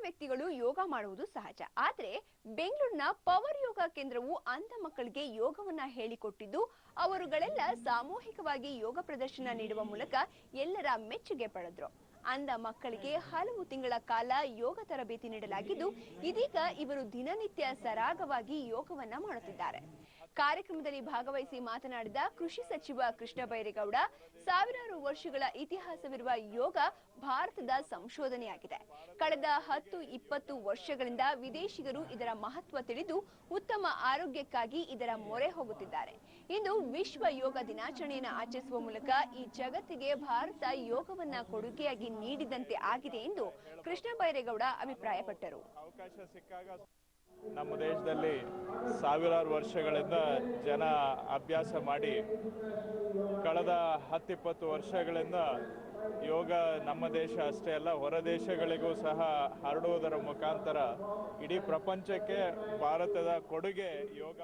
ವ್ಯಕ್ತಿಗಳು ಯೋಗ ಮಾಡುವುದು ಸಹಜ. ಆದರೆ ಬೆಂಗಳೂರಿನ ಪವರ್ ಯೋಗ ಕೇಂದ್ರವು ಅಂಧ ಮಕ್ಕಳಿಗೆ ಯೋಗವನ್ನ ಹೇಳಿಕೊಟ್ಟಿದ್ದು, ಅವರುಗಳೆಲ್ಲ ಸಾಮೂಹಿಕವಾಗಿ ಯೋಗ ಪ್ರದರ್ಶನ ನೀಡುವ ಮೂಲಕ ಎಲ್ಲರ ಮೆಚ್ಚುಗೆ ಪಡೆದ್ರು. ಅಂಧ ಮಕ್ಕಳಿಗೆ ಹಲವು ತಿಂಗಳ ಕಾಲ ಯೋಗ ತರಬೇತಿ ನೀಡಲಾಗಿದ್ದು, ಇದೀಗ ಇವರು ದಿನನಿತ್ಯ ಸರಾಗವಾಗಿ ಯೋಗವನ್ನ ಮಾಡುತ್ತಿದ್ದಾರೆ. ಕಾರ್ಯಕ್ರಮದಲ್ಲಿ ಭಾಗವಹಿಸಿ ಮಾತನಾಡಿದ ಕೃಷಿ ಸಚಿವ ಕೃಷ್ಣ ಬೈರೇಗೌಡ, ಸಾವಿರಾರು ವರ್ಷಗಳ ಇತಿಹಾಸವಿರುವ ಯೋಗ ಭಾರತದ ಸಂಶೋಧನೆಯಾಗಿದೆ. ಕಳೆದ 10-20 ವರ್ಷಗಳಿಂದ ವಿದೇಶಿಗರು ಇದರ ಮಹತ್ವ ತಿಳಿದು ಉತ್ತಮ ಆರೋಗ್ಯಕ್ಕಾಗಿ ಇದರ ಮೊರೆ ಹೋಗುತ್ತಿದ್ದಾರೆ. ಇಂದು ವಿಶ್ವ ಯೋಗ ದಿನಾಚರಣೆಯನ್ನು ಆಚರಿಸುವ ಮೂಲಕ ಈ ಜಗತ್ತಿಗೆ ಭಾರತ ಯೋಗವನ್ನ ಕೊಡುಗೆಯಾಗಿ ನೀಡಿದಂತೆ ಆಗಿದೆ ಎಂದು ಕೃಷ್ಣ ಬೈರೇಗೌಡ ಅಭಿಪ್ರಾಯಪಟ್ಟರು. ನಮ್ಮ ದೇಶದಲ್ಲಿ ಸಾವಿರಾರು ವರ್ಷಗಳಿಂದ ಜನ ಅಭ್ಯಾಸ ಮಾಡಿ ಕಳೆದ 10-20 ವರ್ಷಗಳಿಂದ ಯೋಗ ನಮ್ಮ ದೇಶ ಅಷ್ಟೇ ಅಲ್ಲ, ಹೊರ ದೇಶಗಳಿಗೂ ಸಹ ಹರಡುವುದರ ಮುಖಾಂತರ ಇಡೀ ಪ್ರಪಂಚಕ್ಕೆ ಭಾರತದ ಕೊಡುಗೆ ಯೋಗ.